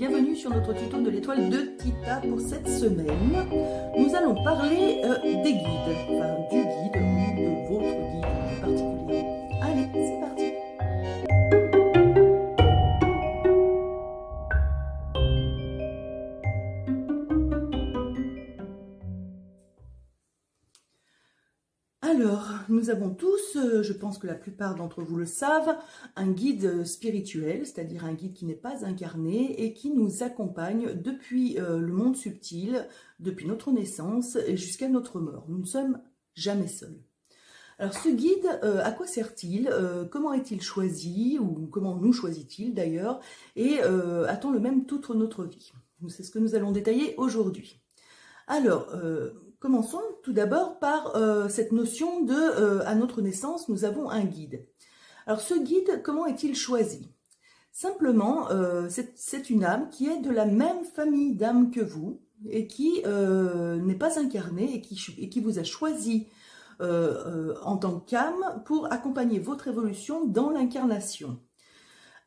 bienvenue sur notre tuto de l'étoile de Tita pour cette semaine. Nous allons parler des guides, enfin du guide ou de votre guide particulièrement. Allez, c'est parti. Alors, nous avons tous, je pense que la plupart d'entre vous le savent, un guide spirituel, c'est-à-dire un guide qui n'est pas incarné et qui nous accompagne depuis le monde subtil, depuis notre naissance et jusqu'à notre mort. Nous ne sommes jamais seuls. Alors ce guide, à quoi sert-il? Comment est-il choisi? Ou comment nous choisit-il d'ailleurs? Et a-t-on le même toute notre vie? C'est ce que nous allons détailler aujourd'hui. Alors, commençons tout d'abord par cette notion de à notre naissance, nous avons un guide. Alors ce guide, comment est-il choisi? Simplement, c'est une âme qui est de la même famille d'âmes que vous et qui n'est pas incarnée et qui vous a choisi en tant qu'âme pour accompagner votre évolution dans l'incarnation.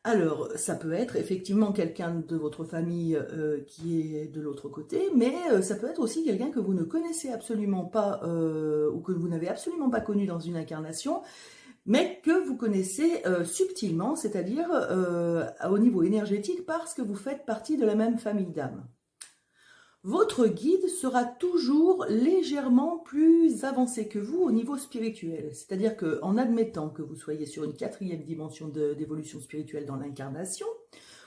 Alors, ça peut être effectivement quelqu'un de votre famille qui est de l'autre côté, mais ça peut être aussi quelqu'un que vous ne connaissez absolument pas ou que vous n'avez absolument pas connu dans une incarnation, mais que vous connaissez subtilement, c'est-à-dire au niveau énergétique, parce que vous faites partie de la même famille d'âmes. Votre guide sera toujours légèrement plus avancé que vous au niveau spirituel. C'est-à-dire qu'en admettant que vous soyez sur une 4e dimension d'évolution spirituelle dans l'incarnation,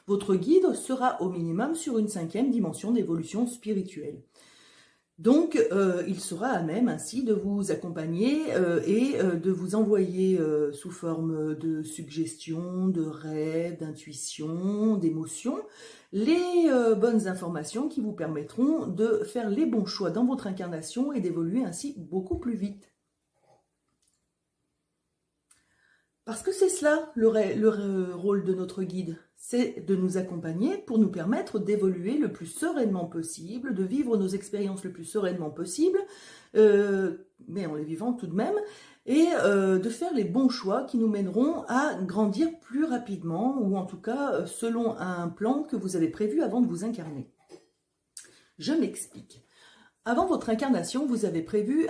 votre guide sera au minimum sur une 5e dimension d'évolution spirituelle. Donc, il sera à même ainsi de vous accompagner et de vous envoyer sous forme de suggestions, de rêves, d'intuitions, d'émotions, les bonnes informations qui vous permettront de faire les bons choix dans votre incarnation et d'évoluer ainsi beaucoup plus vite. Parce que c'est cela le rôle de notre guide, c'est de nous accompagner pour nous permettre d'évoluer le plus sereinement possible, de vivre nos expériences le plus sereinement possible, mais en les vivant tout de même, et de faire les bons choix qui nous mèneront à grandir plus rapidement, ou en tout cas selon un plan que vous avez prévu avant de vous incarner. Je m'explique. Avant votre incarnation, vous avez prévu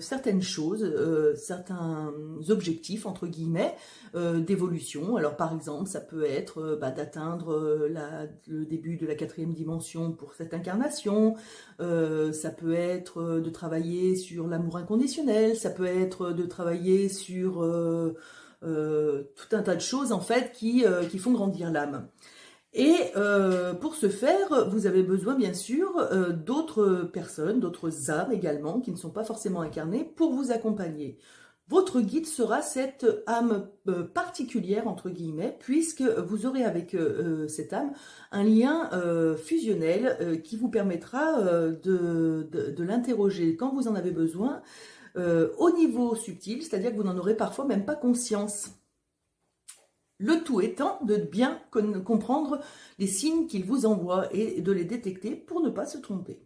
certaines choses, certains objectifs, entre guillemets, d'évolution. Alors par exemple, ça peut être d'atteindre le début de la 4e dimension pour cette incarnation, ça peut être de travailler sur l'amour inconditionnel, ça peut être de travailler sur tout un tas de choses en fait qui font grandir l'âme. Et pour ce faire, vous avez besoin bien sûr d'autres personnes, d'autres âmes également, qui ne sont pas forcément incarnées, pour vous accompagner. Votre guide sera cette âme particulière, entre guillemets, puisque vous aurez avec cette âme un lien fusionnel qui vous permettra de l'interroger quand vous en avez besoin au niveau subtil, c'est-à-dire que vous n'en aurez parfois même pas conscience. Le tout étant de bien comprendre les signes qu'il vous envoie et de les détecter pour ne pas se tromper.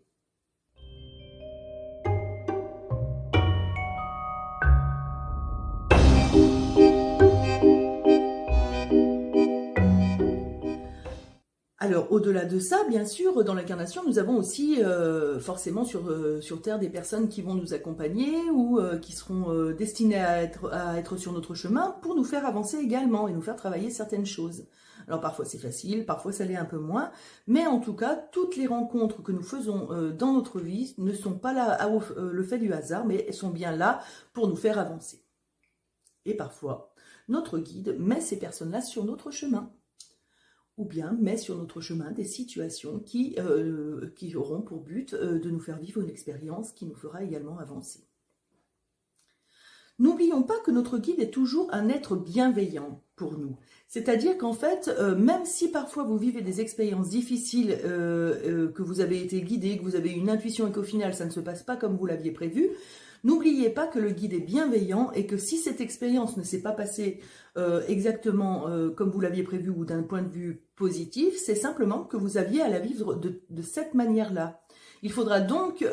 Alors, au-delà de ça, bien sûr, dans l'incarnation, nous avons aussi forcément sur Terre des personnes qui vont nous accompagner ou qui seront destinées à être sur notre chemin pour nous faire avancer également et nous faire travailler certaines choses. Alors parfois c'est facile, parfois ça l'est un peu moins, mais en tout cas, toutes les rencontres que nous faisons dans notre vie ne sont pas là le fait du hasard, mais elles sont bien là pour nous faire avancer. Et parfois, notre guide met ces personnes-là sur notre chemin, ou bien met sur notre chemin des situations qui auront pour but de nous faire vivre une expérience qui nous fera également avancer. N'oublions pas que notre guide est toujours un être bienveillant pour nous. C'est-à-dire qu'en fait, même si parfois vous vivez des expériences difficiles, que vous avez été guidé, que vous avez une intuition et qu'au final ça ne se passe pas comme vous l'aviez prévu, n'oubliez pas que le guide est bienveillant et que si cette expérience ne s'est pas passée exactement comme vous l'aviez prévu ou d'un point de vue positif, c'est simplement que vous aviez à la vivre de cette manière-là. Il faudra donc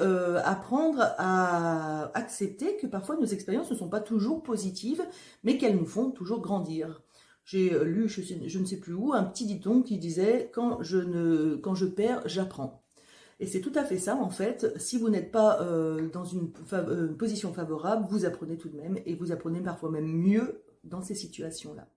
apprendre à accepter que parfois nos expériences ne sont pas toujours positives, mais qu'elles nous font toujours grandir. j'ai lu, je ne sais plus où, un petit dicton qui disait « quand je perds, j'apprends ». Et c'est tout à fait ça, en fait. Si vous n'êtes pas dans une position favorable, vous apprenez tout de même, et vous apprenez parfois même mieux dans ces situations-là.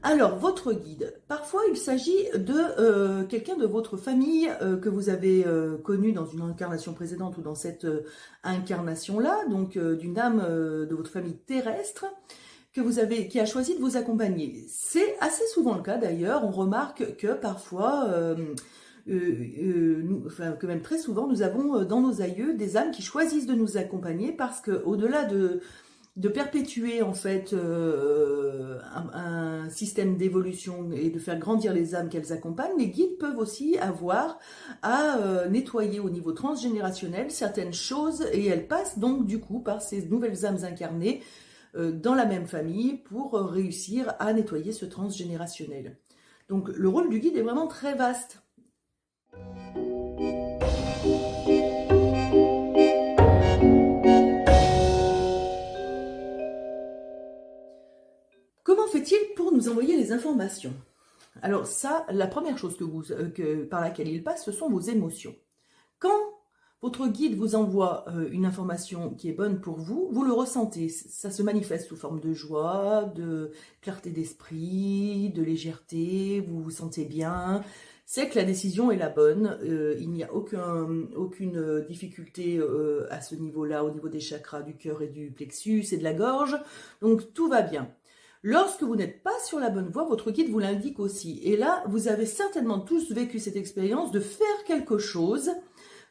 Alors, votre guide, parfois il s'agit de quelqu'un de votre famille que vous avez connu dans une incarnation précédente ou dans cette incarnation-là, donc d'une âme de votre famille terrestre, qui a choisi de vous accompagner. C'est assez souvent le cas d'ailleurs, on remarque que parfois, que même très souvent, nous avons dans nos aïeux des âmes qui choisissent de nous accompagner parce que au-delà de perpétuer en fait un système d'évolution et de faire grandir les âmes qu'elles accompagnent, les guides peuvent aussi avoir à nettoyer au niveau transgénérationnel certaines choses et elles passent donc du coup par ces nouvelles âmes incarnées dans la même famille pour réussir à nettoyer ce transgénérationnel. Donc le rôle du guide est vraiment très vaste. Comment fait-il pour nous envoyer les informations? Alors ça, la première chose par laquelle il passe, ce sont vos émotions. Quand votre guide vous envoie une information qui est bonne pour vous, vous le ressentez. Ça se manifeste sous forme de joie, de clarté d'esprit, de légèreté, vous vous sentez bien. C'est que la décision est la bonne, il n'y a aucune difficulté à ce niveau-là, au niveau des chakras du cœur et du plexus et de la gorge, donc tout va bien. Lorsque vous n'êtes pas sur la bonne voie, votre guide vous l'indique aussi. Et là, vous avez certainement tous vécu cette expérience de faire quelque chose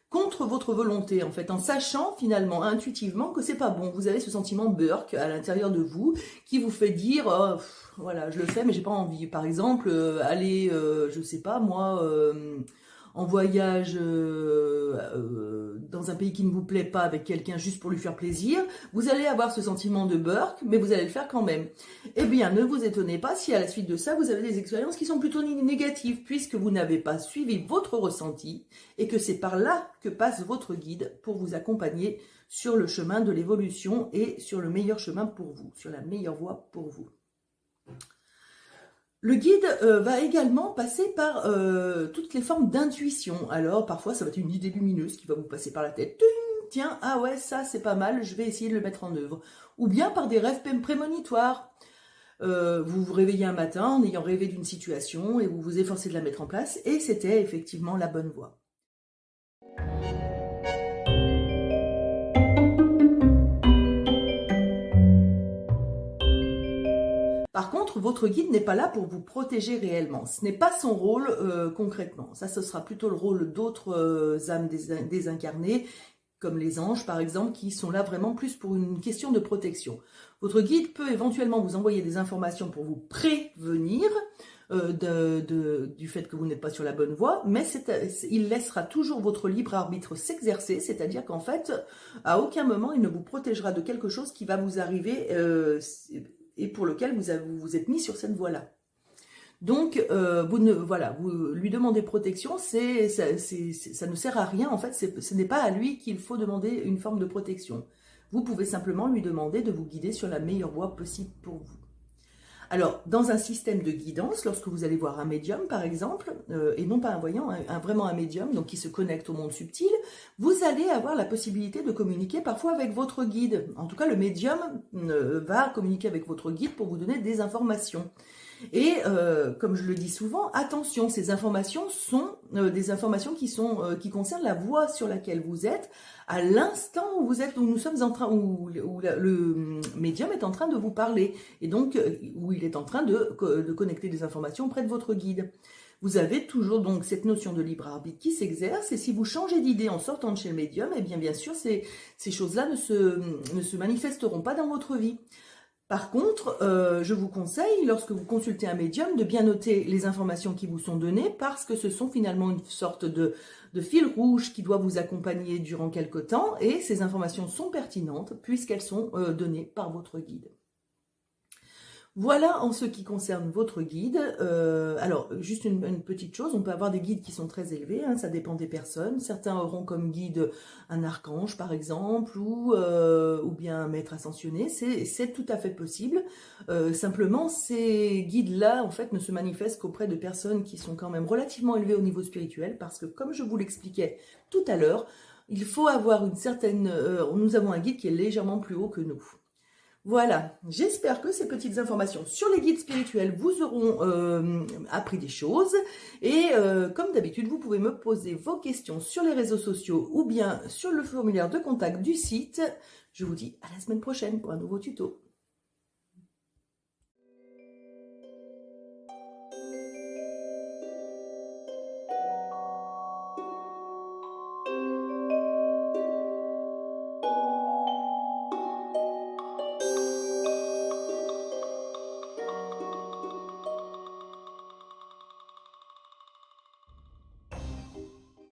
contre votre volonté, en fait, en sachant finalement, intuitivement, que c'est pas bon. Vous avez ce sentiment Burke à l'intérieur de vous qui vous fait dire oh, voilà, je le fais, mais j'ai pas envie. Par exemple, aller, je sais pas moi, en voyage dans un pays qui ne vous plaît pas avec quelqu'un juste pour lui faire plaisir, vous allez avoir ce sentiment de Burke, mais vous allez le faire quand même. Eh bien, ne vous étonnez pas si à la suite de ça, vous avez des expériences qui sont plutôt négatives, puisque vous n'avez pas suivi votre ressenti, et que c'est par là que passe votre guide pour vous accompagner sur le chemin de l'évolution et sur le meilleur chemin pour vous, sur la meilleure voie pour vous. Le guide va également passer par toutes les formes d'intuition. Alors, parfois, ça va être une idée lumineuse qui va vous passer par la tête. Tiens, ah ouais, ça c'est pas mal, je vais essayer de le mettre en œuvre. Ou bien par des rêves prémonitoires. Vous vous réveillez un matin en ayant rêvé d'une situation et vous vous efforcez de la mettre en place et c'était effectivement la bonne voie. Par contre, votre guide n'est pas là pour vous protéger réellement. Ce n'est pas son rôle concrètement. Ça, ce sera plutôt le rôle d'autres âmes désincarnées, comme les anges par exemple, qui sont là vraiment plus pour une question de protection. Votre guide peut éventuellement vous envoyer des informations pour vous prévenir du fait que vous n'êtes pas sur la bonne voie, mais il laissera toujours votre libre arbitre s'exercer, c'est-à-dire qu'en fait, à aucun moment, il ne vous protégera de quelque chose qui va vous arriver et pour lequel vous vous êtes mis sur cette voie-là. Donc, vous lui demandez protection, ça ne sert à rien, en fait, ce n'est pas à lui qu'il faut demander une forme de protection. Vous pouvez simplement lui demander de vous guider sur la meilleure voie possible pour vous. Alors, dans un système de guidance, lorsque vous allez voir un médium, par exemple, et non pas un voyant, vraiment un médium, donc qui se connecte au monde subtil, vous allez avoir la possibilité de communiquer parfois avec votre guide. En tout cas, le médium va communiquer avec votre guide pour vous donner des informations. Et comme je le dis souvent, attention, ces informations sont des informations qui concernent la voie sur laquelle vous êtes à l'instant où nous sommes en train, où le médium est en train de vous parler et donc où il est en train de connecter des informations auprès de votre guide. Vous avez toujours donc cette notion de libre arbitre qui s'exerce et si vous changez d'idée en sortant de chez le médium, eh bien sûr ces choses-là ne se manifesteront pas dans votre vie. Par contre, je vous conseille, lorsque vous consultez un médium, de bien noter les informations qui vous sont données parce que ce sont finalement une sorte de fil rouge qui doit vous accompagner durant quelque temps et ces informations sont pertinentes puisqu'elles sont données par votre guide. Voilà en ce qui concerne votre guide. Alors, juste une petite chose, on peut avoir des guides qui sont très élevés, hein, ça dépend des personnes. Certains auront comme guide un archange, par exemple, ou bien un maître ascensionné. C'est tout à fait possible. Simplement, ces guides-là, en fait, ne se manifestent qu'auprès de personnes qui sont quand même relativement élevées au niveau spirituel, parce que, comme je vous l'expliquais tout à l'heure, il faut avoir une certaine... nous avons un guide qui est légèrement plus haut que nous. Voilà, j'espère que ces petites informations sur les guides spirituels vous auront appris des choses. Et comme d'habitude, vous pouvez me poser vos questions sur les réseaux sociaux ou bien sur le formulaire de contact du site. Je vous dis à la semaine prochaine pour un nouveau tuto.